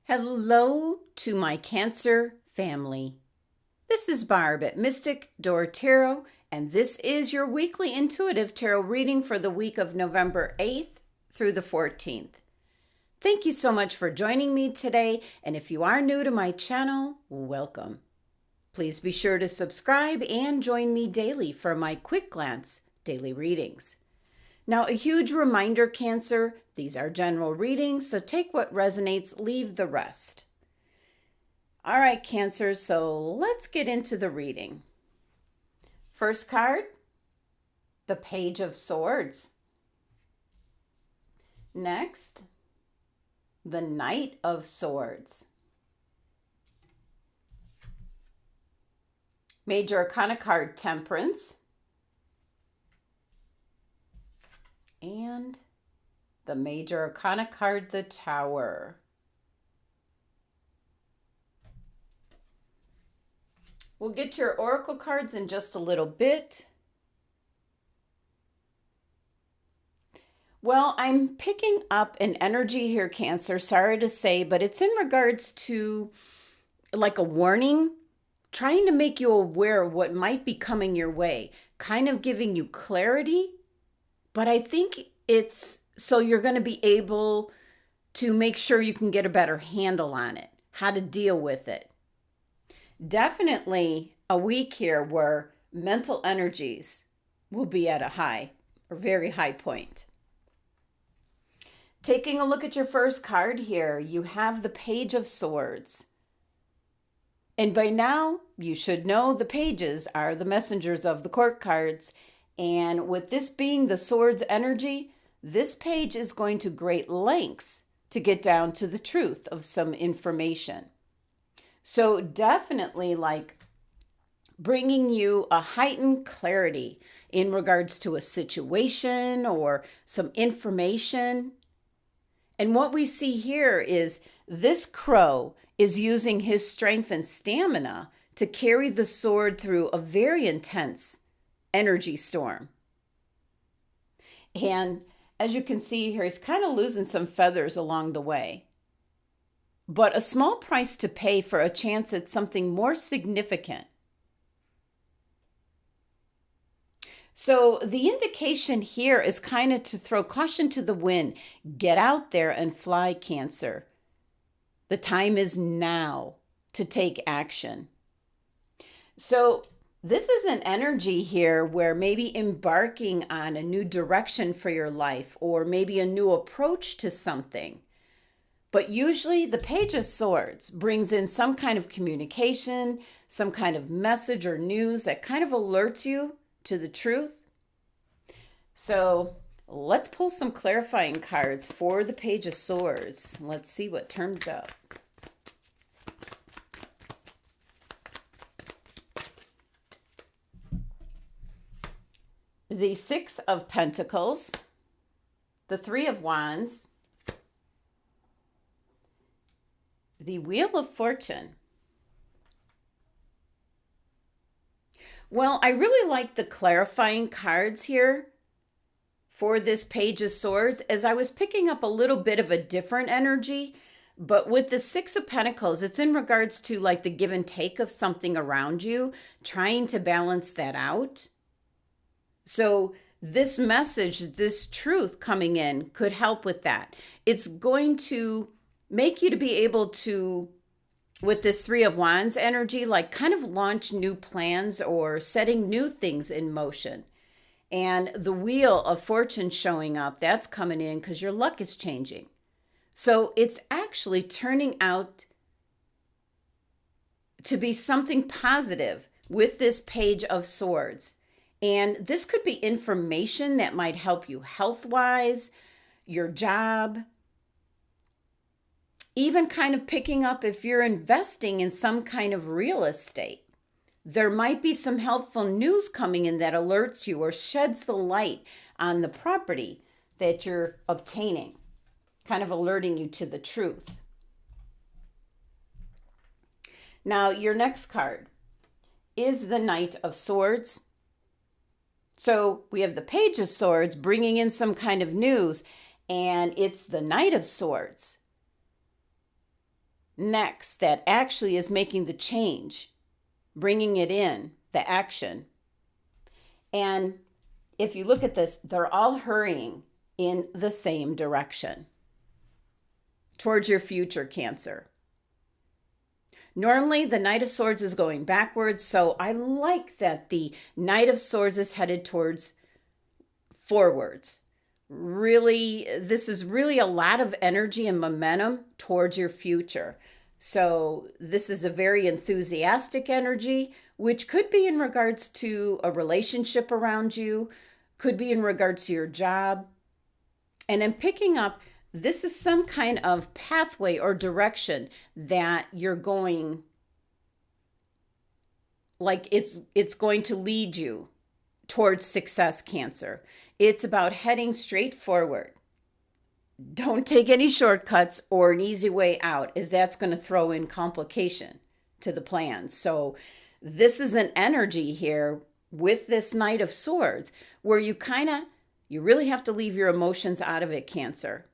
Hello to my Cancer family. This is Barb at Mystic Door Tarot, and this is your weekly intuitive tarot reading for the week of November 8th through the 14th. Thank you so much for joining me today, and if you are new to my channel, welcome. Please be sure to subscribe and join me daily for my quick glance daily readings. Now, a huge reminder, Cancer, these are general readings, so take what resonates, leave the rest. All right, Cancer, so let's get into the reading. First card, the Page of Swords. Next, the Knight of Swords. Major Arcana card, Temperance. And the Major Arcana card, the Tower. We'll get your oracle cards in just a little bit. Well, I'm picking up an energy here, Cancer, sorry to say, but it's in regards to like a warning, trying to make you aware of what might be coming your way, kind of giving you clarity. But I think it's so you're going to be able to make sure you can get a better handle on it, how to deal with it. Definitely a week here where mental energies will be at a high or very high point. Taking a look at your first card here, you have the Page of Swords. And by now, you should know the pages are the messengers of the court cards. And with this being the Swords energy, this page is going to great lengths to get down to the truth of some information. So definitely like bringing you a heightened clarity in regards to a situation or some information. And what we see here is this crow is using his strength and stamina to carry the sword through a very intense energy storm. And as you can see here, he's kind of losing some feathers along the way. But a small price to pay for a chance at something more significant. So the indication here is kind of to throw caution to the wind. Get out there and fly, Cancer. The time is now to take action. So this is an energy here where maybe embarking on a new direction for your life or maybe a new approach to something. But usually the Page of Swords brings in some kind of communication, some kind of message or news that kind of alerts you to the truth. So let's pull some clarifying cards for the Page of Swords. Let's see what turns up. The Six of Pentacles, the Three of Wands, the Wheel of Fortune. Well, I really like the clarifying cards here for this Page of Swords, as I was picking up a little bit of a different energy. But with the Six of Pentacles, it's in regards to like the give and take of something around you, trying to balance that out. So this message, this truth coming in could help with that. It's going to make you to be able to, with this Three of Wands energy, like kind of launch new plans or setting new things in motion. And the Wheel of Fortune showing up, that's coming in because your luck is changing. So it's actually turning out to be something positive with this Page of Swords. And this could be information that might help you health-wise, your job, even kind of picking up if you're investing in some kind of real estate. There might be some helpful news coming in that alerts you or sheds the light on the property that you're obtaining, kind of alerting you to the truth. Now, your next card is the Knight of Swords. So we have the Page of Swords bringing in some kind of news, and it's the Knight of Swords. next that actually is making the change, bringing it in, the action. And if you look at this, they're all hurrying in the same direction towards your future, Cancer. Normally, the Knight of Swords is going backwards, so I like that the Knight of Swords is headed towards forwards. Really, this is really a lot of energy and momentum towards your future. So this is a very enthusiastic energy, which could be in regards to a relationship around you, could be in regards to your job. And I'm picking up, this is some kind of pathway or direction that you're going, like it's going to lead you towards success, Cancer. It's about heading straight forward. Don't take any shortcuts or an easy way out, as that's going to throw in complication to the plan. So this is an energy here with this Knight of Swords where you really have to leave your emotions out of it, Cancer.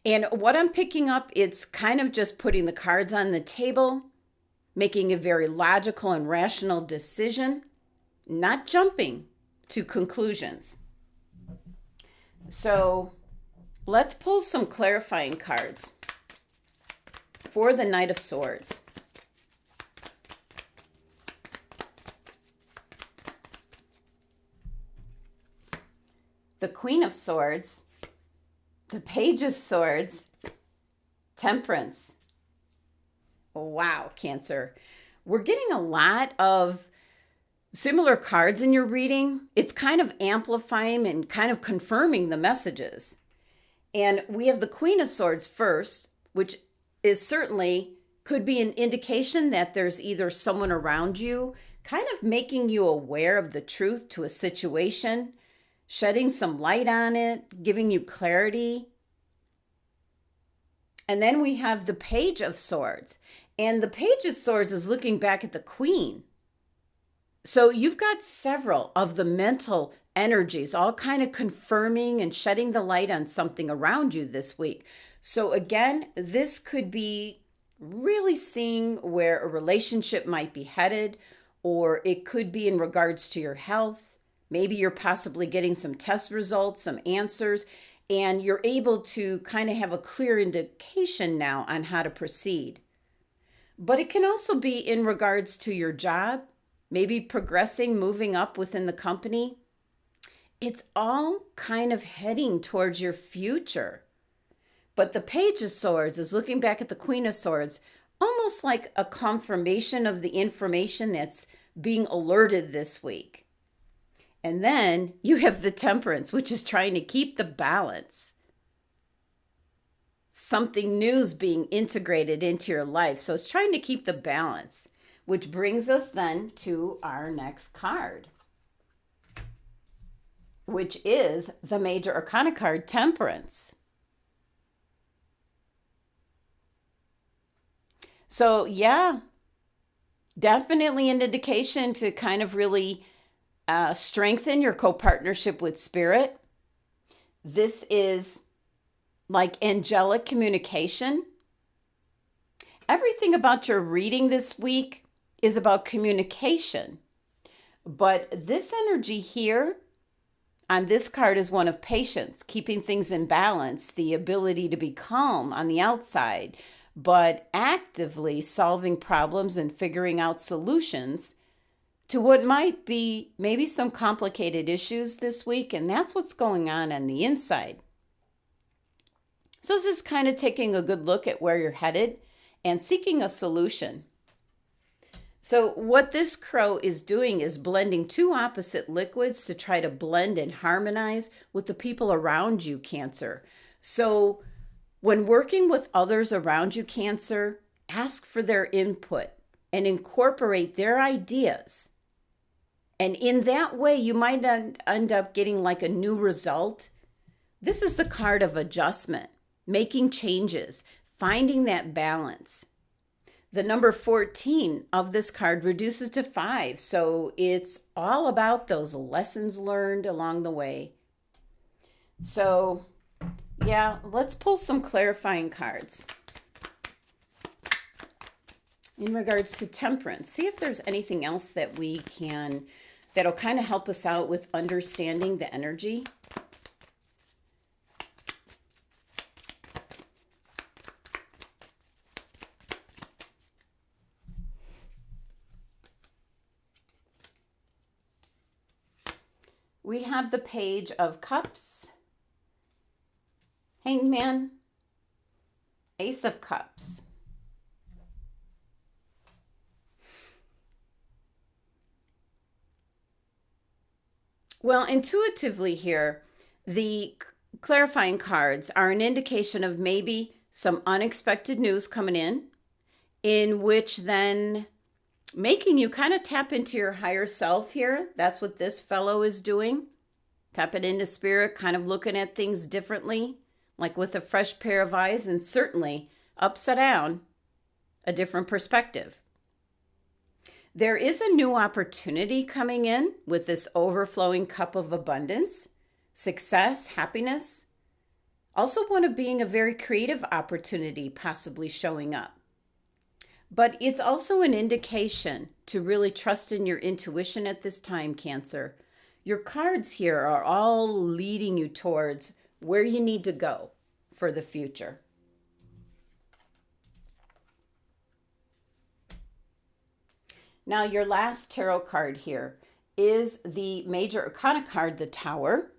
And what I'm picking up, it's kind of just putting the cards on the table, making a very logical and rational decision, not jumping to conclusions. So let's pull some clarifying cards for the Knight of Swords. The Queen of Swords, the Page of Swords, Temperance. Wow, Cancer. We're getting a lot of similar cards in your reading. It's kind of amplifying and kind of confirming the messages. And we have the Queen of Swords first, which is certainly could be an indication that there's either someone around you kind of making you aware of the truth to a situation, shedding some light on it, giving you clarity. And then we have the Page of Swords. And the Page of Swords is looking back at the Queen. So you've got several of the mental energies all kind of confirming and shedding the light on something around you this week. So again, this could be really seeing where a relationship might be headed, or it could be in regards to your health. Maybe you're possibly getting some test results, some answers, and you're able to kind of have a clear indication now on how to proceed. But it can also be in regards to your job, maybe progressing, moving up within the company. It's all kind of heading towards your future. But the Page of Swords is looking back at the Queen of Swords, almost like a confirmation of the information that's being alerted this week. And then you have the Temperance, which is trying to keep the balance. Something new is being integrated into your life. So it's trying to keep the balance, which brings us then to our next card, which is the Major Arcana card, Temperance. So yeah, definitely an indication to kind of really strengthen your co-partnership with Spirit. This is like angelic communication. Everything about your reading this week is about communication. But this energy here on this card is one of patience, keeping things in balance, the ability to be calm on the outside, but actively solving problems and figuring out solutions to what might be maybe some complicated issues this week. And that's what's going on the inside. So this is kind of taking a good look at where you're headed and seeking a solution. So what this crow is doing is blending two opposite liquids to try to blend and harmonize with the people around you, Cancer. So when working with others around you, Cancer, ask for their input and incorporate their ideas. And in that way, you might end up getting like a new result. This is the card of adjustment, making changes, finding that balance. The number 14 of this card reduces to 5. So it's all about those lessons learned along the way. So Yeah, let's pull some clarifying cards in regards to temperance. See if there's anything else that we can, that'll kind of help us out with understanding the energy. We have the Page of Cups, Hanged Man, Ace of Cups. Well, intuitively here, the clarifying cards are an indication of maybe some unexpected news coming in which then making you kind of tap into your higher self here. That's what this fellow is doing. Tapping into spirit, kind of looking at things differently, like with a fresh pair of eyes, and certainly upside down, a different perspective. There is a new opportunity coming in with this overflowing cup of abundance, success, happiness. Also one of being a very creative opportunity possibly showing up. But it's also an indication to really trust in your intuition at this time, Cancer. Your cards here are all leading you towards where you need to go for the future. Now, your last tarot card here is the Major Arcana card, the Tower.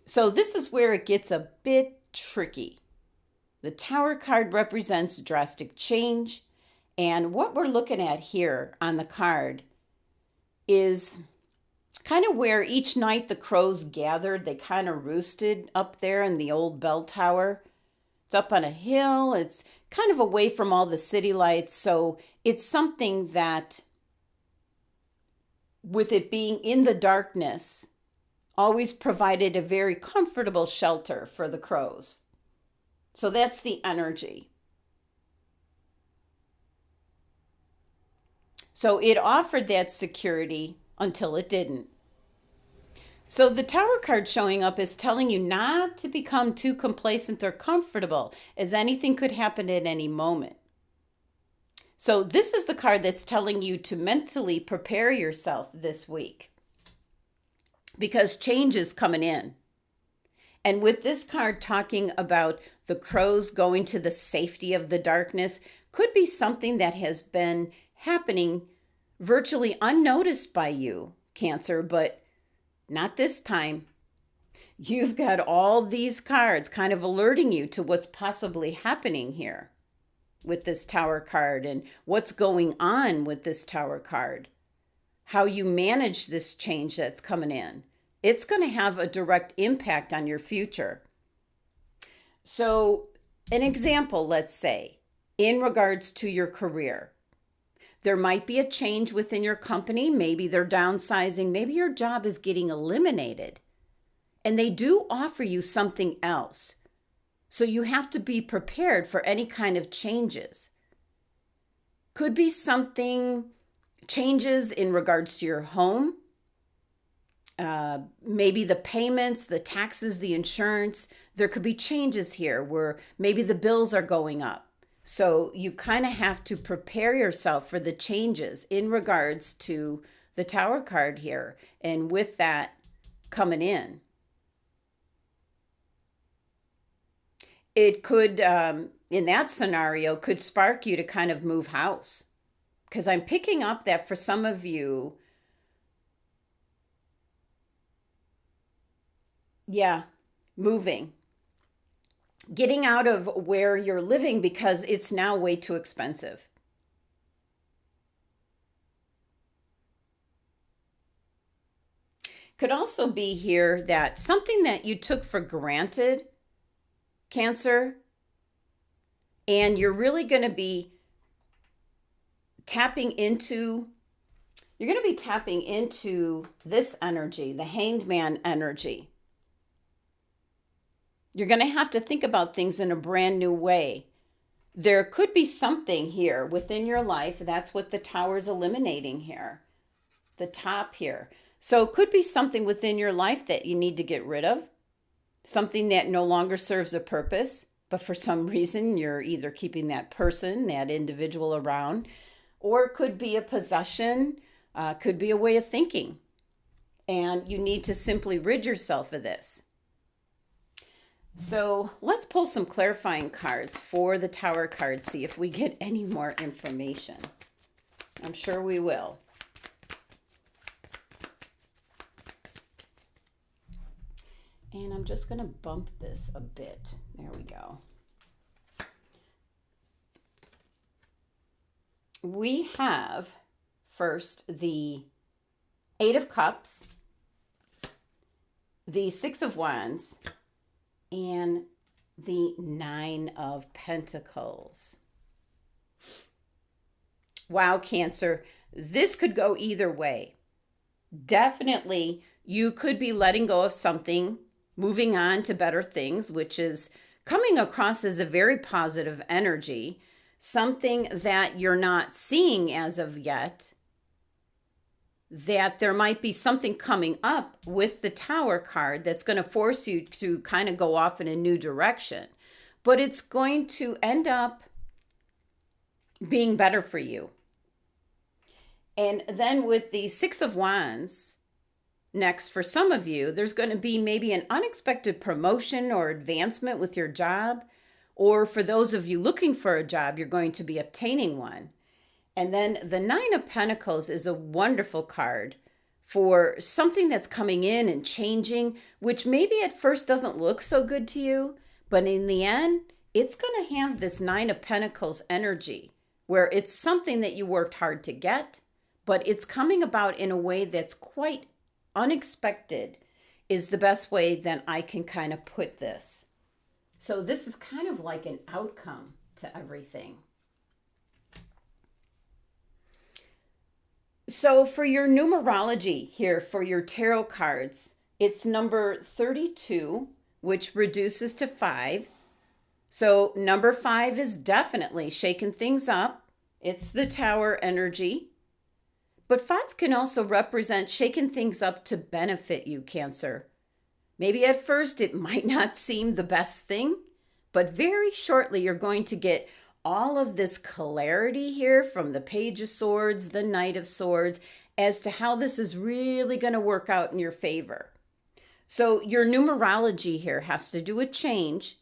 So this is where it gets a bit tricky. The Tower card represents drastic change. And what we're looking at here on the card is kind of where each night the crows gathered. They kind of roosted up there in the old bell tower. It's up on a hill. It's kind of away from all the city lights. So it's something that, with it being in the darkness, always provided a very comfortable shelter for the crows. So that's the energy. So it offered that security until it didn't. So the Tower card showing up is telling you not to become too complacent or comfortable, as anything could happen at any moment. So this is the card that's telling you to mentally prepare yourself this week, because change is coming in. And with this card talking about the crows going to the safety of the darkness, could be something that has been happening virtually unnoticed by you, Cancer, but not this time. You've got all these cards kind of alerting you to what's possibly happening here with this Tower card and what's going on with this Tower card. How you manage this change that's coming in. It's going to have a direct impact on your future. So, an example, let's say, in regards to your career. There might be a change within your company. Maybe they're downsizing. Maybe your job is getting eliminated. And they do offer you something else. So you have to be prepared for any kind of changes. Could be something, changes in regards to your home. Maybe the payments, the taxes, the insurance. There could be changes here where maybe the bills are going up. So you kind of have to prepare yourself for the changes in regards to the Tower card here. And with that coming in, it could, in that scenario, could spark you to kind of move house. Because I'm picking up that for some of you, moving. Getting out of where you're living because it's now way too expensive. Could also be here that something that you took for granted, Cancer, and you're really going to be tapping into this energy, the Hanged Man energy. You're going to have to think about things in a brand new way. There could be something here within your life. That's what the Tower's eliminating here. The top here. So it could be something within your life that you need to get rid of. something that no longer serves a purpose, but for some reason you're either keeping that person, that individual around, or it could be a possession, could be a way of thinking. And you need to simply rid yourself of this. So let's pull some clarifying cards for the Tower card, see if we get any more information. I'm sure we will. And I'm just going to bump this a bit. There we go. We have first the Eight of Cups, the Six of Wands, and the Nine of Pentacles. Wow, Cancer, this could go either way. Definitely, you could be letting go of something, moving on to better things, which is coming across as a very positive energy, something that you're not seeing as of yet, that there might be something coming up with the Tower card that's going to force you to kind of go off in a new direction. But it's going to end up being better for you. And then with the Six of Wands, next, for some of you, there's going to be maybe an unexpected promotion or advancement with your job. Or for those of you looking for a job, you're going to be obtaining one. And then the Nine of Pentacles is a wonderful card for something that's coming in and changing, which maybe at first doesn't look so good to you, but in the end, it's going to have this Nine of Pentacles energy where it's something that you worked hard to get, but it's coming about in a way that's quite unexpected, is the best way that I can kind of put this. So this is kind of like an outcome to everything. So for your numerology here, for your tarot cards, it's number 32, which reduces to 5. So number 5 is definitely shaking things up. It's the Tower energy. But 5 can also represent shaking things up to benefit you, Cancer. Maybe at first it might not seem the best thing, but very shortly you're going to get all of this clarity here from the Page of Swords, the Knight of Swords, as to how this is really going to work out in your favor. So your numerology here has to do a change,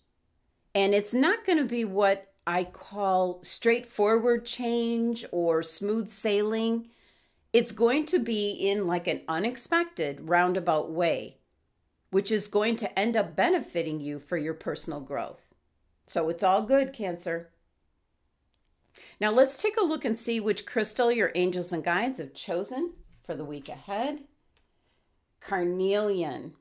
and it's not going to be what I call straightforward change or smooth sailing. It's going to be in like an unexpected roundabout way, which is going to end up benefiting you for your personal growth. So it's all good, Cancer. Now let's take a look and see which crystal your angels and guides have chosen for the week ahead. Carnelian.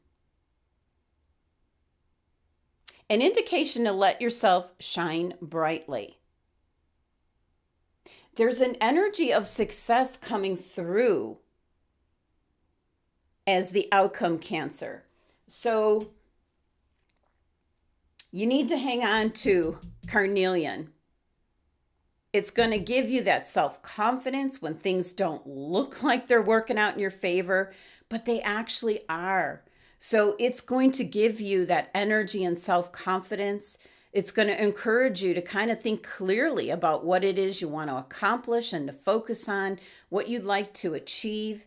An indication to let yourself shine brightly. There's an energy of success coming through as the outcome, Cancer. So you need to hang on to Carnelian. It's going to give you that self-confidence when things don't look like they're working out in your favor, but they actually are. So it's going to give you that energy and self-confidence. It's going to encourage you to kind of think clearly about what it is you want to accomplish and to focus on what you'd like to achieve.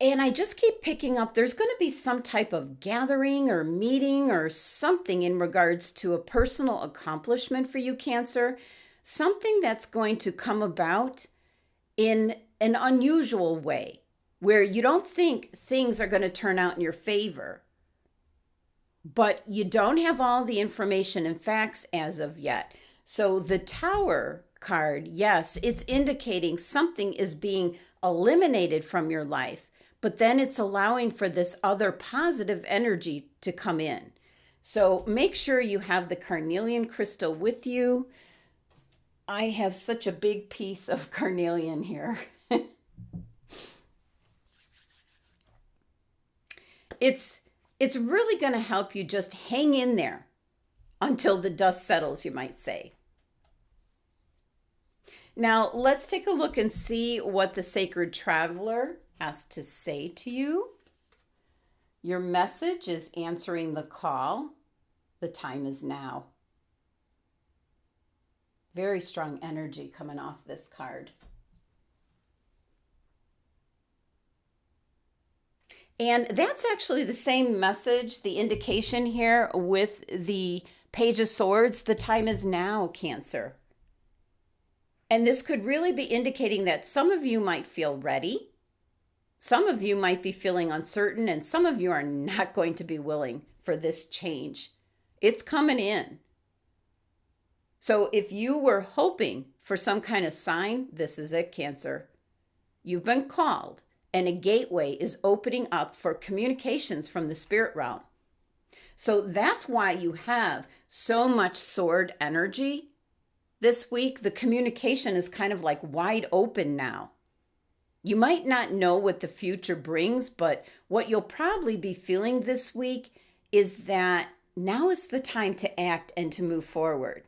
And I just keep picking up, there's going to be some type of gathering or meeting or something in regards to a personal accomplishment for you, Cancer. Something that's going to come about in an unusual way where you don't think things are going to turn out in your favor, but you don't have all the information and facts as of yet. So the Tower card, yes, it's indicating something is being eliminated from your life. But then it's allowing for this other positive energy to come in. So make sure you have the carnelian crystal with you. I have such a big piece of carnelian here. It's really going to help you just hang in there until the dust settles, you might say. Now, let's take a look and see what the Sacred Traveler has to say to you. Your message is answering the call. The time is now. Very strong energy coming off this card. And that's actually the same message, the indication here with the Page of Swords. The time is now, Cancer. And this could really be indicating that some of you might feel ready. Some of you might be feeling uncertain, and some of you are not going to be willing for this change. It's coming in. So if you were hoping for some kind of sign, this is it, Cancer. You've been called, and a gateway is opening up for communications from the spirit realm. So that's why you have so much sword energy this week. The communication is kind of like wide open now. You might not know what the future brings, but what you'll probably be feeling this week is that now is the time to act and to move forward.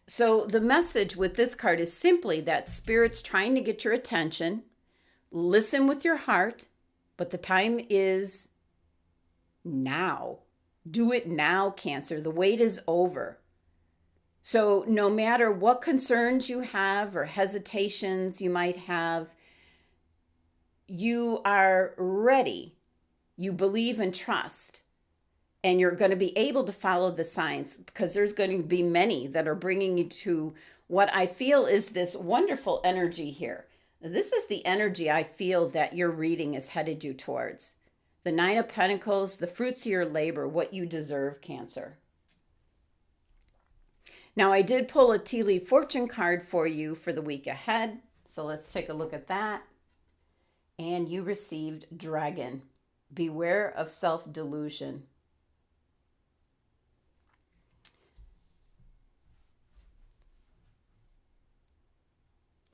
So the message with this card is simply that Spirit's trying to get your attention. Listen with your heart, but the time is now. Do it now, Cancer. The wait is over. So no matter what concerns you have or hesitations you might have, you are ready. You believe and trust. And you're going to be able to follow the signs, because there's going to be many that are bringing you to what I feel is this wonderful energy here. This is the energy I feel that your reading is headed you towards. The Nine of Pentacles, the fruits of your labor, what you deserve, Cancer. Now, I did pull a tea leaf fortune card for you for the week ahead. So let's take a look at that. And you received Dragon. Beware of self-delusion.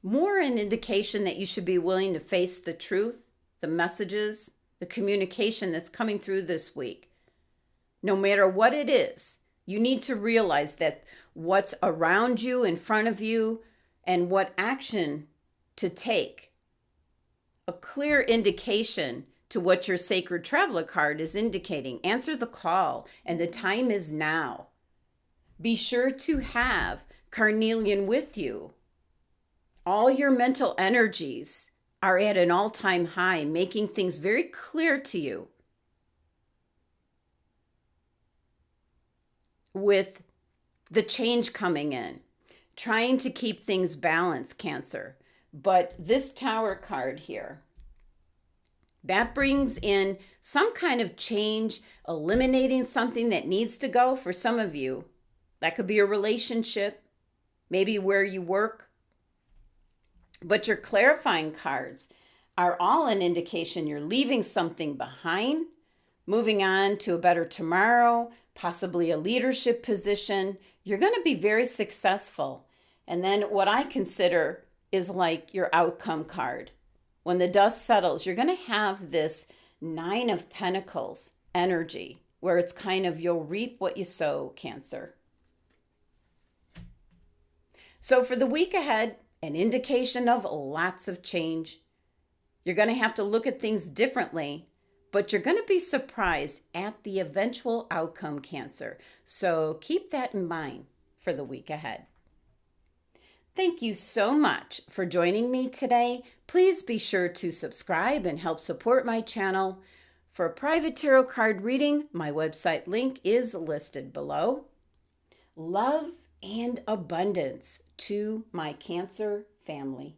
More an indication that you should be willing to face the truth, the messages, the communication that's coming through this week. No matter what it is, you need to realize that what's around you, in front of you, and what action to take. A clear indication to what your Sacred Traveler card is indicating. Answer the call, and the time is now. Be sure to have Carnelian with you. All your mental energies are at an all-time high, making things very clear to you. With the change coming in, trying to keep things balanced, Cancer. But this Tower card here, that brings in some kind of change, eliminating something that needs to go for some of you. That could be a relationship, maybe where you work. But your clarifying cards are all an indication you're leaving something behind, moving on to a better tomorrow, possibly a leadership position. You're going to be very successful. And then what I consider is like your outcome card. When the dust settles, you're going to have this Nine of Pentacles energy where it's kind of you'll reap what you sow, Cancer. So for the week ahead, an indication of lots of change. You're going to have to look at things differently, but you're going to be surprised at the eventual outcome, Cancer. So keep that in mind for the week ahead. Thank you so much for joining me today. Please be sure to subscribe and help support my channel. For a private tarot card reading, my website link is listed below. Love and abundance to my Cancer family.